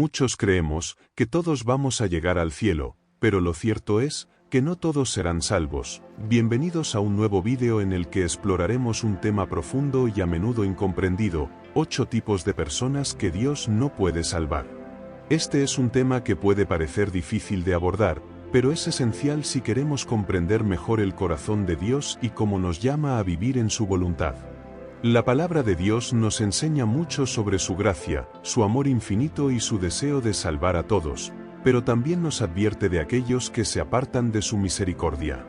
Muchos creemos que todos vamos a llegar al cielo, pero lo cierto es que no todos serán salvos. Bienvenidos a un nuevo vídeo en el que exploraremos un tema profundo y a menudo incomprendido: 8 tipos de personas que Dios no puede salvar. Este es un tema que puede parecer difícil de abordar, pero es esencial si queremos comprender mejor el corazón de Dios y cómo nos llama a vivir en su voluntad. La palabra de Dios nos enseña mucho sobre su gracia, su amor infinito y su deseo de salvar a todos, pero también nos advierte de aquellos que se apartan de su misericordia.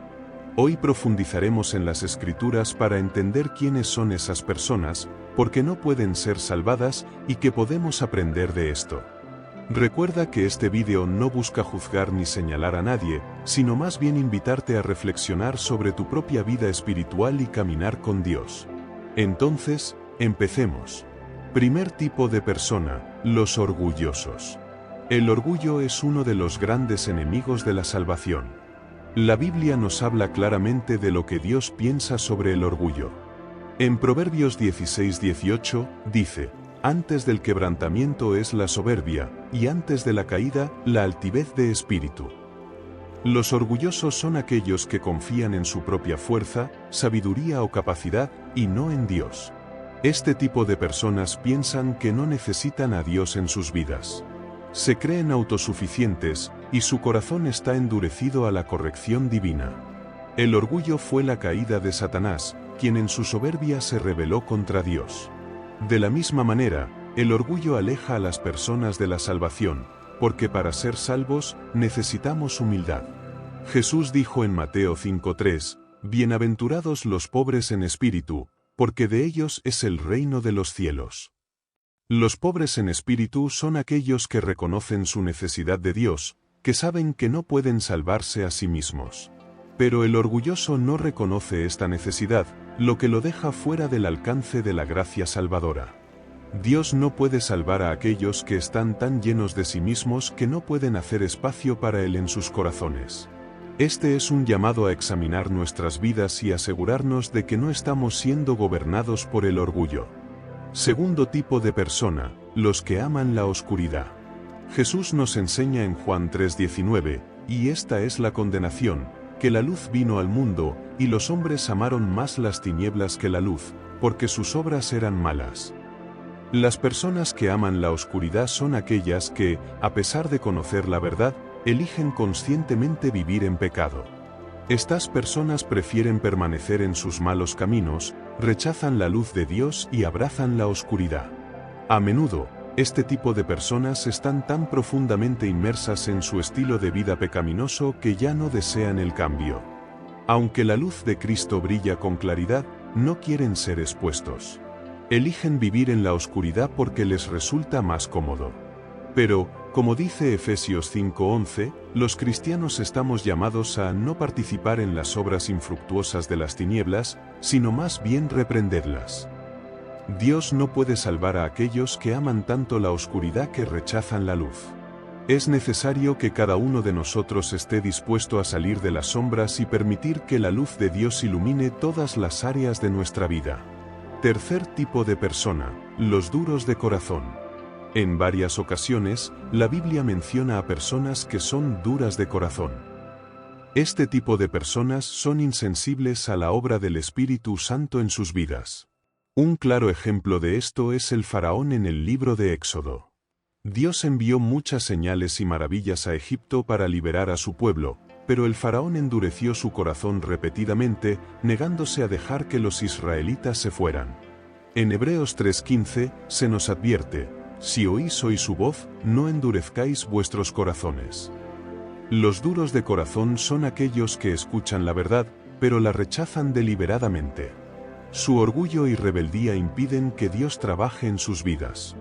Hoy profundizaremos en las Escrituras para entender quiénes son esas personas, por qué no pueden ser salvadas y qué podemos aprender de esto. Recuerda que este vídeo no busca juzgar ni señalar a nadie, sino más bien invitarte a reflexionar sobre tu propia vida espiritual y caminar con Dios. Entonces, empecemos. Primer tipo de persona: los orgullosos. El orgullo es uno de los grandes enemigos de la salvación. La Biblia nos habla claramente de lo que Dios piensa sobre el orgullo. En Proverbios 16:18, dice: antes del quebrantamiento es la soberbia, y antes de la caída, la altivez de espíritu. Los orgullosos son aquellos que confían en su propia fuerza, sabiduría o capacidad, y no en Dios. Este tipo de personas piensan que no necesitan a Dios en sus vidas. Se creen autosuficientes, y su corazón está endurecido a la corrección divina. El orgullo fue la caída de Satanás, quien en su soberbia se rebeló contra Dios. De la misma manera, el orgullo aleja a las personas de la salvación, porque para ser salvos, necesitamos humildad. Jesús dijo en Mateo 5:3, bienaventurados los pobres en espíritu, porque de ellos es el reino de los cielos. Los pobres en espíritu son aquellos que reconocen su necesidad de Dios, que saben que no pueden salvarse a sí mismos. Pero el orgulloso no reconoce esta necesidad, lo que lo deja fuera del alcance de la gracia salvadora. Dios no puede salvar a aquellos que están tan llenos de sí mismos que no pueden hacer espacio para Él en sus corazones. Este es un llamado a examinar nuestras vidas y asegurarnos de que no estamos siendo gobernados por el orgullo. Segundo tipo de persona: los que aman la oscuridad. Jesús nos enseña en Juan 3:19, y esta es la condenación, que la luz vino al mundo, y los hombres amaron más las tinieblas que la luz, porque sus obras eran malas. Las personas que aman la oscuridad son aquellas que, a pesar de conocer la verdad, eligen conscientemente vivir en pecado. Estas personas prefieren permanecer en sus malos caminos, rechazan la luz de Dios y abrazan la oscuridad. A menudo, este tipo de personas están tan profundamente inmersas en su estilo de vida pecaminoso que ya no desean el cambio. Aunque la luz de Cristo brilla con claridad, no quieren ser expuestos. Eligen vivir en la oscuridad porque les resulta más cómodo. Pero, como dice Efesios 5:11, los cristianos estamos llamados a no participar en las obras infructuosas de las tinieblas, sino más bien reprenderlas. Dios no puede salvar a aquellos que aman tanto la oscuridad que rechazan la luz. Es necesario que cada uno de nosotros esté dispuesto a salir de las sombras y permitir que la luz de Dios ilumine todas las áreas de nuestra vida. Tercer tipo de persona: los duros de corazón. En varias ocasiones, la Biblia menciona a personas que son duras de corazón. Este tipo de personas son insensibles a la obra del Espíritu Santo en sus vidas. Un claro ejemplo de esto es el faraón en el libro de Éxodo. Dios envió muchas señales y maravillas a Egipto para liberar a su pueblo, pero el faraón endureció su corazón repetidamente, negándose a dejar que los israelitas se fueran. En Hebreos 3:15 se nos advierte: si oís hoy su voz, no endurezcáis vuestros corazones. Los duros de corazón son aquellos que escuchan la verdad, pero la rechazan deliberadamente. Su orgullo y rebeldía impiden que Dios trabaje en sus vidas.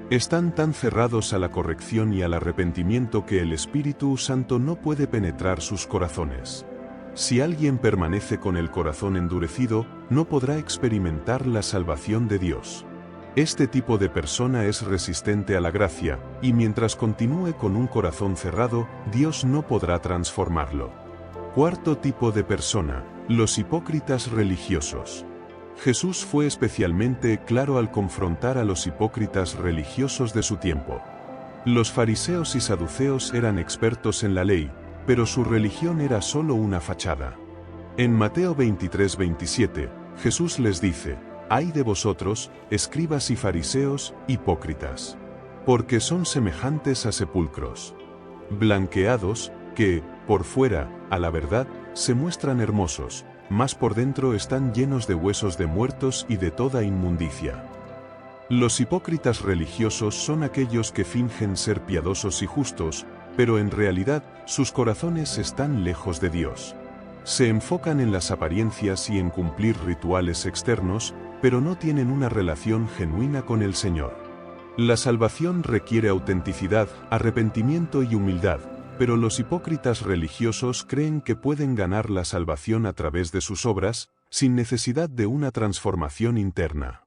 Están tan cerrados a la corrección y al arrepentimiento que el Espíritu Santo no puede penetrar sus corazones. Si alguien permanece con el corazón endurecido, no podrá experimentar la salvación de Dios. Este tipo de persona es resistente a la gracia, y mientras continúe con un corazón cerrado, Dios no podrá transformarlo. Cuarto tipo de persona: los hipócritas religiosos. Jesús fue especialmente claro al confrontar a los hipócritas religiosos de su tiempo. Los fariseos y saduceos eran expertos en la ley, pero su religión era solo una fachada. En Mateo 23:27, Jesús les dice: «Ay de vosotros, escribas y fariseos, hipócritas, porque son semejantes a sepulcros blanqueados, que, por fuera, a la verdad, se muestran hermosos, mas por dentro están llenos de huesos de muertos y de toda inmundicia». Los hipócritas religiosos son aquellos que fingen ser piadosos y justos, pero en realidad, sus corazones están lejos de Dios. Se enfocan en las apariencias y en cumplir rituales externos, pero no tienen una relación genuina con el Señor. La salvación requiere autenticidad, arrepentimiento y humildad, pero los hipócritas religiosos creen que pueden ganar la salvación a través de sus obras, sin necesidad de una transformación interna.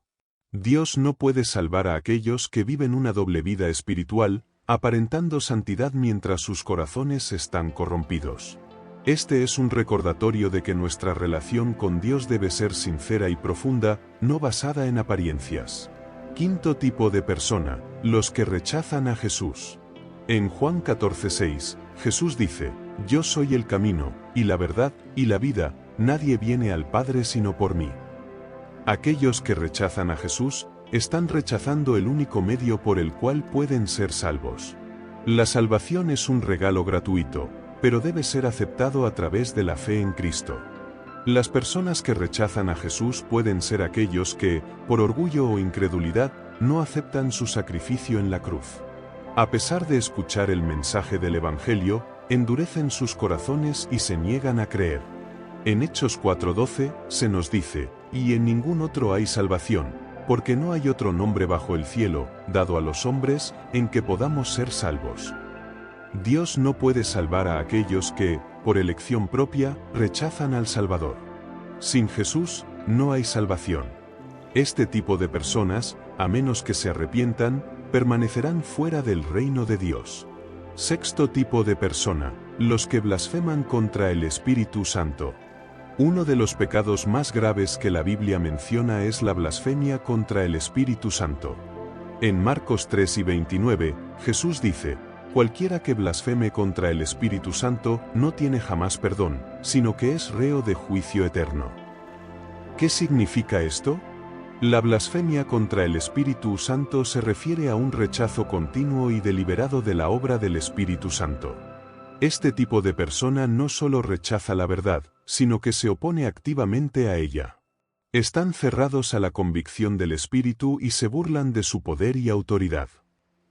Dios no puede salvar a aquellos que viven una doble vida espiritual, aparentando santidad mientras sus corazones están corrompidos. Este es un recordatorio de que nuestra relación con Dios debe ser sincera y profunda, no basada en apariencias. Quinto tipo de persona: los que rechazan a Jesús. En Juan 14:6, Jesús dice: «Yo soy el camino, y la verdad, y la vida, nadie viene al Padre sino por mí». Aquellos que rechazan a Jesús, están rechazando el único medio por el cual pueden ser salvos. La salvación es un regalo gratuito, pero debe ser aceptado a través de la fe en Cristo. Las personas que rechazan a Jesús pueden ser aquellos que, por orgullo o incredulidad, no aceptan su sacrificio en la cruz. A pesar de escuchar el mensaje del Evangelio, endurecen sus corazones y se niegan a creer. En Hechos 4:12, se nos dice: «Y en ningún otro hay salvación, porque no hay otro nombre bajo el cielo, dado a los hombres, en que podamos ser salvos». Dios no puede salvar a aquellos que, por elección propia, rechazan al Salvador. Sin Jesús, no hay salvación. Este tipo de personas, a menos que se arrepientan, permanecerán fuera del reino de Dios. Sexto tipo de persona: los que blasfeman contra el Espíritu Santo. Uno de los pecados más graves que la Biblia menciona es la blasfemia contra el Espíritu Santo. En Marcos 3:29, Jesús dice: «Cualquiera que blasfeme contra el Espíritu Santo no tiene jamás perdón, sino que es reo de juicio eterno». ¿Qué significa esto? La blasfemia contra el Espíritu Santo se refiere a un rechazo continuo y deliberado de la obra del Espíritu Santo. Este tipo de persona no solo rechaza la verdad, sino que se opone activamente a ella. Están cerrados a la convicción del Espíritu y se burlan de su poder y autoridad.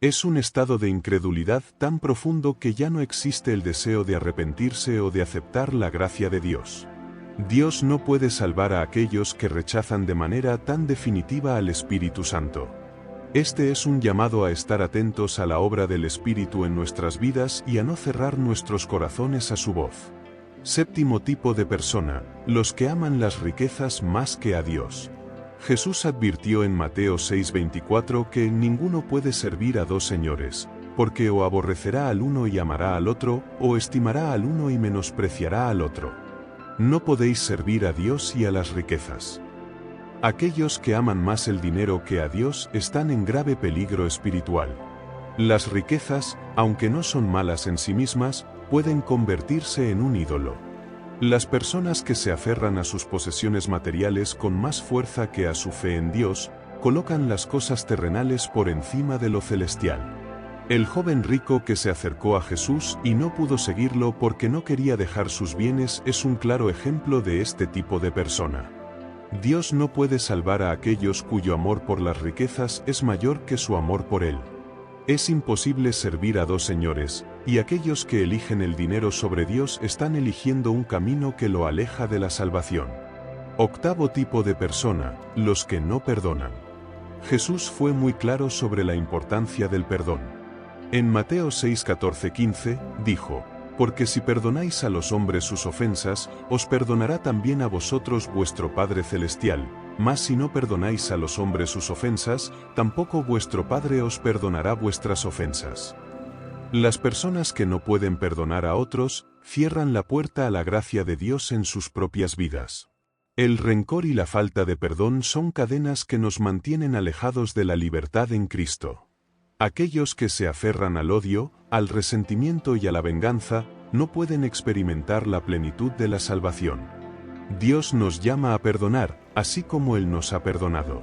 Es un estado de incredulidad tan profundo que ya no existe el deseo de arrepentirse o de aceptar la gracia de Dios. Dios no puede salvar a aquellos que rechazan de manera tan definitiva al Espíritu Santo. Este es un llamado a estar atentos a la obra del Espíritu en nuestras vidas y a no cerrar nuestros corazones a su voz. Séptimo tipo de persona: los que aman las riquezas más que a Dios. Jesús advirtió en Mateo 6:24 que ninguno puede servir a dos señores, porque o aborrecerá al uno y amará al otro, o estimará al uno y menospreciará al otro. No podéis servir a Dios y a las riquezas. Aquellos que aman más el dinero que a Dios están en grave peligro espiritual. Las riquezas, aunque no son malas en sí mismas, pueden convertirse en un ídolo. Las personas que se aferran a sus posesiones materiales con más fuerza que a su fe en Dios, colocan las cosas terrenales por encima de lo celestial. El joven rico que se acercó a Jesús y no pudo seguirlo porque no quería dejar sus bienes es un claro ejemplo de este tipo de persona. Dios no puede salvar a aquellos cuyo amor por las riquezas es mayor que su amor por Él. Es imposible servir a dos señores, y aquellos que eligen el dinero sobre Dios están eligiendo un camino que lo aleja de la salvación. Octavo tipo de persona: los que no perdonan. Jesús fue muy claro sobre la importancia del perdón. En Mateo 6:14-15, dijo: «Porque si perdonáis a los hombres sus ofensas, os perdonará también a vosotros vuestro Padre Celestial, mas si no perdonáis a los hombres sus ofensas, tampoco vuestro Padre os perdonará vuestras ofensas». Las personas que no pueden perdonar a otros, cierran la puerta a la gracia de Dios en sus propias vidas. El rencor y la falta de perdón son cadenas que nos mantienen alejados de la libertad en Cristo. Aquellos que se aferran al odio, al resentimiento y a la venganza, no pueden experimentar la plenitud de la salvación. Dios nos llama a perdonar, así como Él nos ha perdonado.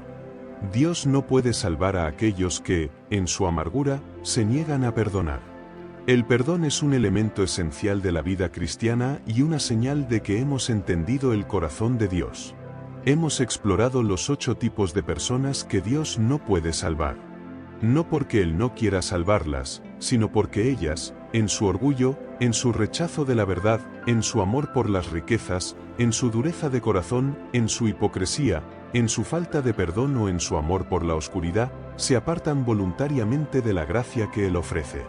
Dios no puede salvar a aquellos que, en su amargura, se niegan a perdonar. El perdón es un elemento esencial de la vida cristiana y una señal de que hemos entendido el corazón de Dios. Hemos explorado los 8 tipos de personas que Dios no puede salvar. No porque Él no quiera salvarlas, sino porque ellas, en su orgullo, en su rechazo de la verdad, en su amor por las riquezas, en su dureza de corazón, en su hipocresía, en su falta de perdón o en su amor por la oscuridad, se apartan voluntariamente de la gracia que Él ofrece.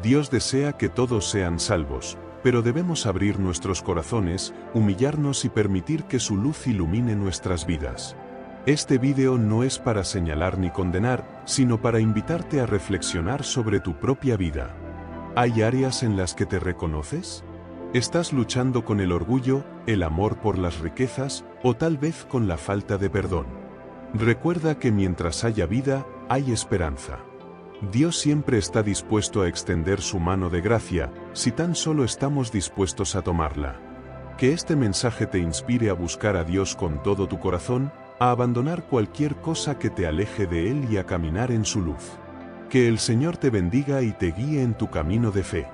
Dios desea que todos sean salvos, pero debemos abrir nuestros corazones, humillarnos y permitir que su luz ilumine nuestras vidas. Este vídeo no es para señalar ni condenar, sino para invitarte a reflexionar sobre tu propia vida. ¿Hay áreas en las que te reconoces? ¿Estás luchando con el orgullo, el amor por las riquezas, o tal vez con la falta de perdón? Recuerda que mientras haya vida, hay esperanza. Dios siempre está dispuesto a extender su mano de gracia, si tan solo estamos dispuestos a tomarla. Que este mensaje te inspire a buscar a Dios con todo tu corazón, a abandonar cualquier cosa que te aleje de Él y a caminar en su luz. Que el Señor te bendiga y te guíe en tu camino de fe.